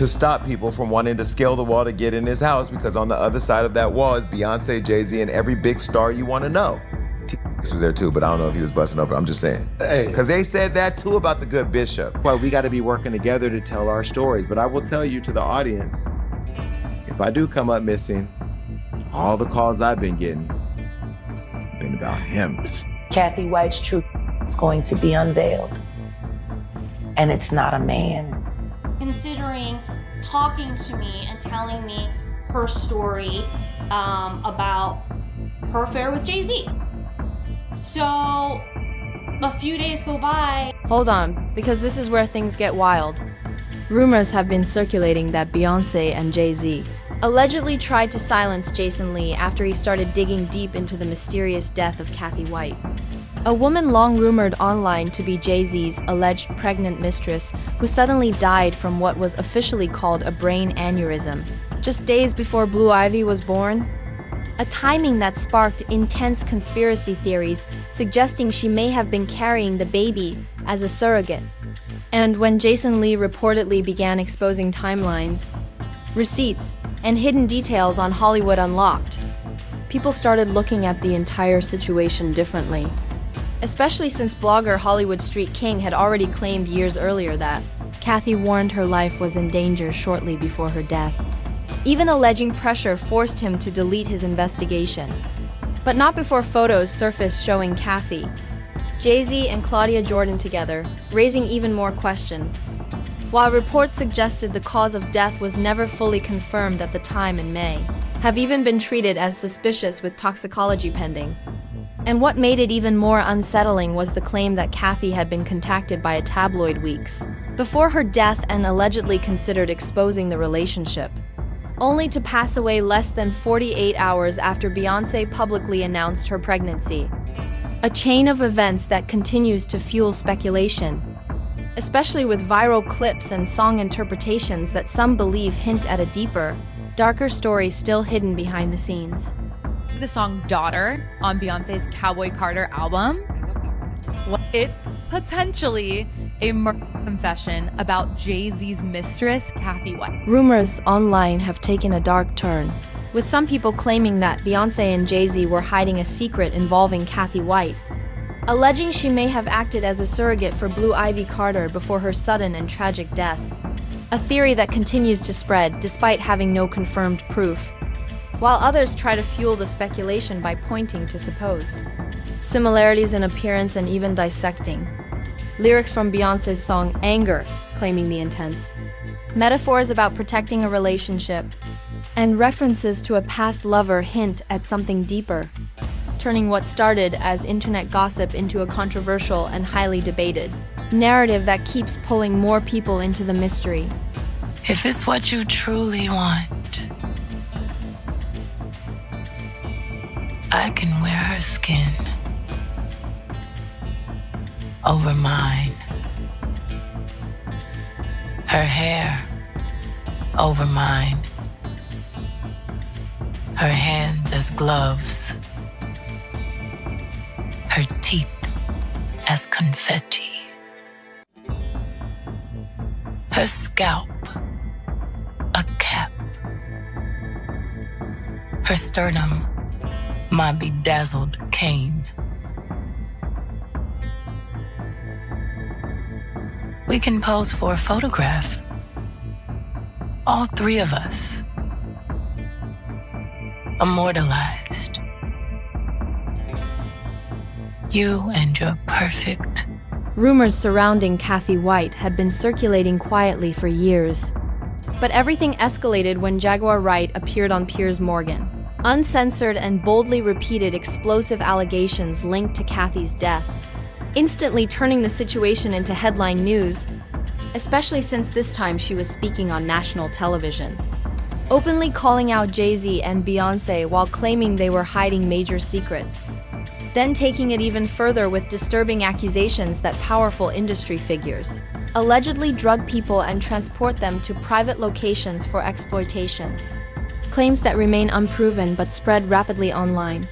to stop people from wanting to scale the wall to get in his house, because on the other side of that wall is Beyonce, Jay-Z, and every big star you want to know. Was there too, but I don't know if he was busting up. I'm just saying. Hey. Because they said that too about the good bishop. Well, we got to be working together to tell our stories. But I will tell you, to the audience, if I do come up missing, all the calls I've been getting have been about him. Cathy White's truth is going to be unveiled. And it's not a man. Considering talking to me and telling me her story about her affair with Jay-Z. So a few days go by. Hold on, because this is where things get wild. Rumors have been circulating that Beyoncé and Jay-Z allegedly tried to silence Jason Lee after he started digging deep into the mysterious death of Cathy White, a woman long rumored online to be Jay-Z's alleged pregnant mistress who suddenly died from what was officially called a brain aneurysm, just days before Blue Ivy was born. A timing that sparked intense conspiracy theories suggesting she may have been carrying the baby as a surrogate. And when Jason Lee reportedly began exposing timelines, receipts, and hidden details on Hollywood Unlocked, people started looking at the entire situation differently. Especially since blogger Hollywood Street King had already claimed years earlier that Cathy warned her life was in danger shortly before her death, even alleging pressure forced him to delete his investigation. But not before photos surfaced showing Cathy, Jay-Z, and Claudia Jordan together, raising even more questions. While reports suggested the cause of death was never fully confirmed at the time in May, have even been treated as suspicious with toxicology pending. And what made it even more unsettling was the claim that Cathy had been contacted by a tabloid weeks before her death and allegedly considered exposing the relationship, only to pass away less than 48 hours after Beyoncé publicly announced her pregnancy. A chain of events that continues to fuel speculation, especially with viral clips and song interpretations that some believe hint at a deeper, darker story still hidden behind the scenes. The song Daughter on Beyonce's Cowboy Carter album. It's potentially a murder confession about Jay-Z's mistress, Cathy White. Rumors online have taken a dark turn, with some people claiming that Beyoncé and Jay-Z were hiding a secret involving Cathy White, alleging she may have acted as a surrogate for Blue Ivy Carter before her sudden and tragic death. A theory that continues to spread despite having no confirmed proof, while others try to fuel the speculation by pointing to supposed similarities in appearance and even dissecting lyrics from Beyoncé's song Anger, claiming the intents, metaphors about protecting a relationship, and references to a past lover hint at something deeper, turning what started as internet gossip into a controversial and highly debated narrative that keeps pulling more people into the mystery. If it's what you truly want, I can wear her skin over mine, her hair over mine, her hands as gloves, her teeth as confetti, her scalp a cap, her sternum my bedazzled cane. We can pose for a photograph, all three of us, immortalized. You and your perfect. Rumors surrounding Cathy White had been circulating quietly for years, but everything escalated when Jaguar Wright appeared on Piers Morgan. Uncensored and boldly repeated explosive allegations linked to Cathy's death, instantly turning the situation into headline news, especially since this time she was speaking on national television, openly calling out Jay-Z and Beyoncé while claiming they were hiding major secrets, then taking it even further with disturbing accusations that powerful industry figures allegedly drug people and transport them to private locations for exploitation. Claims that remain unproven but spread rapidly online,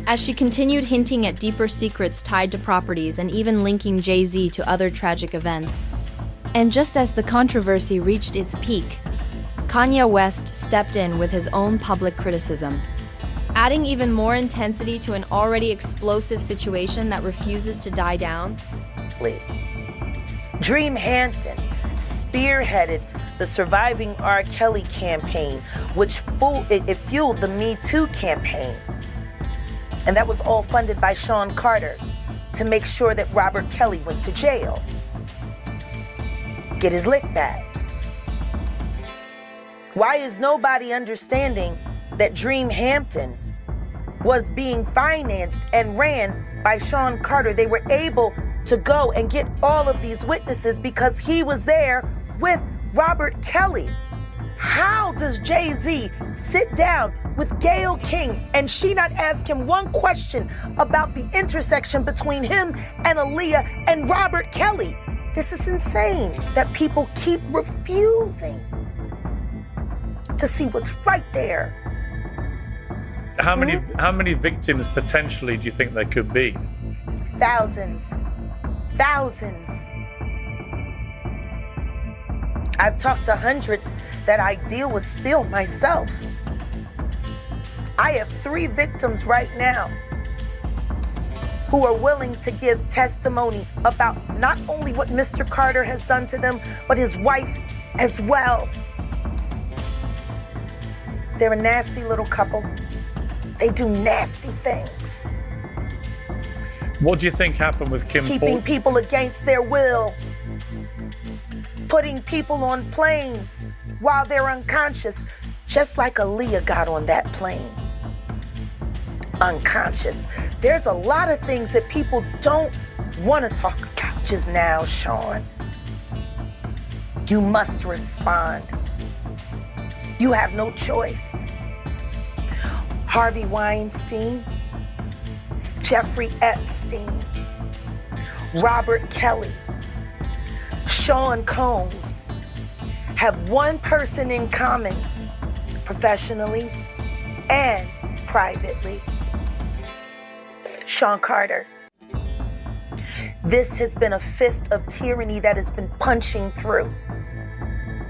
as she continued hinting at deeper secrets tied to properties and even linking Jay-Z to other tragic events. And just as the controversy reached its peak, Kanye West stepped in with his own public criticism, adding even more intensity to an already explosive situation that refuses to die down. Dream Hampton spearheaded the Surviving R. Kelly campaign, which fueled the Me Too campaign. And that was all funded by Sean Carter to make sure that Robert Kelly went to jail. Get his lick back. Why is nobody understanding that Dream Hampton was being financed and ran by Sean Carter? They were able to go and get all of these witnesses because he was there with Robert Kelly. How does Jay-Z sit down with Gayle King and she not ask him one question about the intersection between him and Aaliyah and Robert Kelly? This is insane that people keep refusing to see what's right there. How many victims potentially do you think there could be? Thousands. I've talked to hundreds that I deal with still myself. I have 3 victims right now who are willing to give testimony about not only what Mr. Carter has done to them, but his wife as well. They're a nasty little couple. They do nasty things. What do you think happened with Kim Keeping people against their will. Putting people on planes while they're unconscious, just like Aaliyah got on that plane. Unconscious. There's a lot of things that people don't want to talk about just now, Sean. You must respond. You have no choice. Harvey Weinstein, Jeffrey Epstein, Robert Kelly, Sean Combs have one person in common, professionally and privately. Sean Carter. This has been a fist of tyranny that has been punching through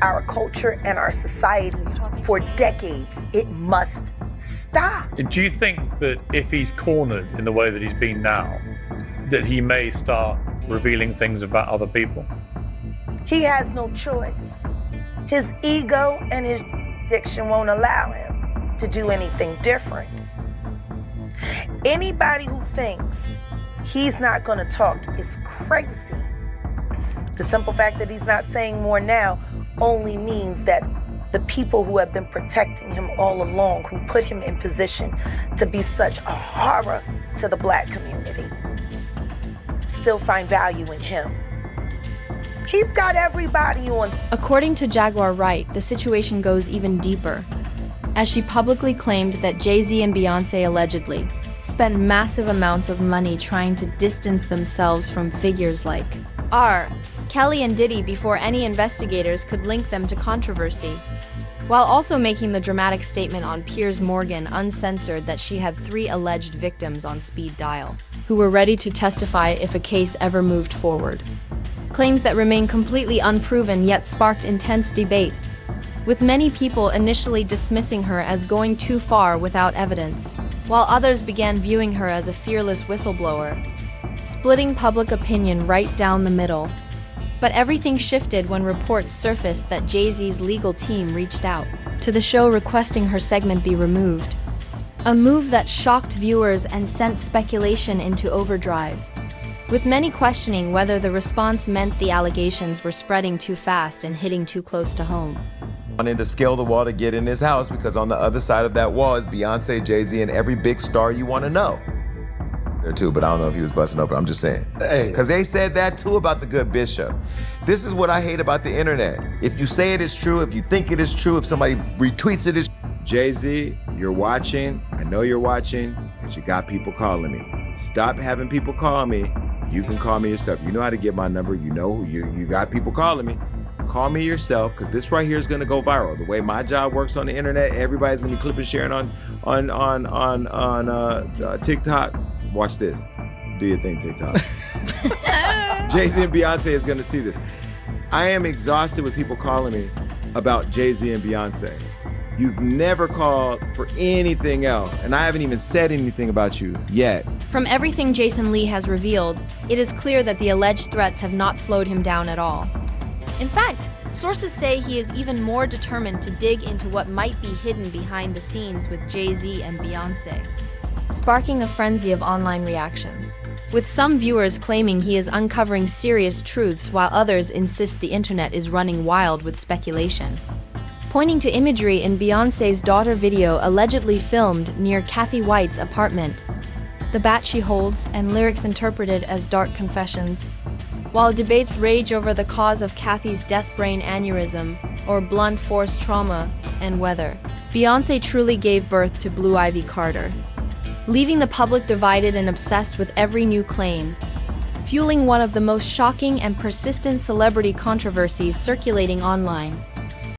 our culture and our society for decades. It must stop. Do you think that if he's cornered in the way that he's been now, that he may start revealing things about other people? He has no choice. His ego and his addiction won't allow him to do anything different. Anybody who thinks he's not going to talk is crazy. The simple fact that he's not saying more now only means that the people who have been protecting him all along, who put him in position to be such a horror to the Black community, still find value in him. He's got everybody on. According to Jaguar Wright, the situation goes even deeper, as she publicly claimed that Jay-Z and Beyoncé allegedly spent massive amounts of money trying to distance themselves from figures like R. Kelly and Diddy before any investigators could link them to controversy, while also making the dramatic statement on Piers Morgan uncensored that she had 3 alleged victims on speed dial, who were ready to testify if a case ever moved forward. Claims that remain completely unproven yet sparked intense debate, with many people initially dismissing her as going too far without evidence, while others began viewing her as a fearless whistleblower, splitting public opinion right down the middle. But everything shifted when reports surfaced that Jay-Z's legal team reached out to the show requesting her segment be removed, a move that shocked viewers and sent speculation into overdrive, with many questioning whether the response meant the allegations were spreading too fast and hitting too close to home. Wanted to scale the wall to get in his house because on the other side of that wall is Beyoncé, Jay-Z, and every big star you want to know. There too, but I don't know if he was busting open. I'm just saying. Hey. Because they said that too about the good bishop. This is what I hate about the internet. If you say it is true, if you think it is true, if somebody retweets it is Jay-Z, you're watching. I know you're watching, because you got people calling me. Stop having people call me. You can call me yourself. You know how to get my number. You know you got people calling me. Call me yourself, because this right here is going to go viral. The way my job works on the internet, everybody's going to be clipping, sharing on TikTok. Watch this. Do your thing, TikTok. Jay-Z and Beyoncé is going to see this. I am exhausted with people calling me about Jay-Z and Beyonce. You've never called for anything else, and I haven't even said anything about you yet. From everything Jason Lee has revealed, it is clear that the alleged threats have not slowed him down at all. In fact, sources say he is even more determined to dig into what might be hidden behind the scenes with Jay-Z and Beyonce, sparking a frenzy of online reactions, with some viewers claiming he is uncovering serious truths while others insist the internet is running wild with speculation. Pointing to imagery in Beyoncé's daughter video allegedly filmed near Cathy White's apartment, the bat she holds, and lyrics interpreted as dark confessions. While debates rage over the cause of Cathy's death brain aneurysm or blunt force trauma and whether Beyoncé truly gave birth to Blue Ivy Carter, leaving the public divided and obsessed with every new claim, fueling one of the most shocking and persistent celebrity controversies circulating online.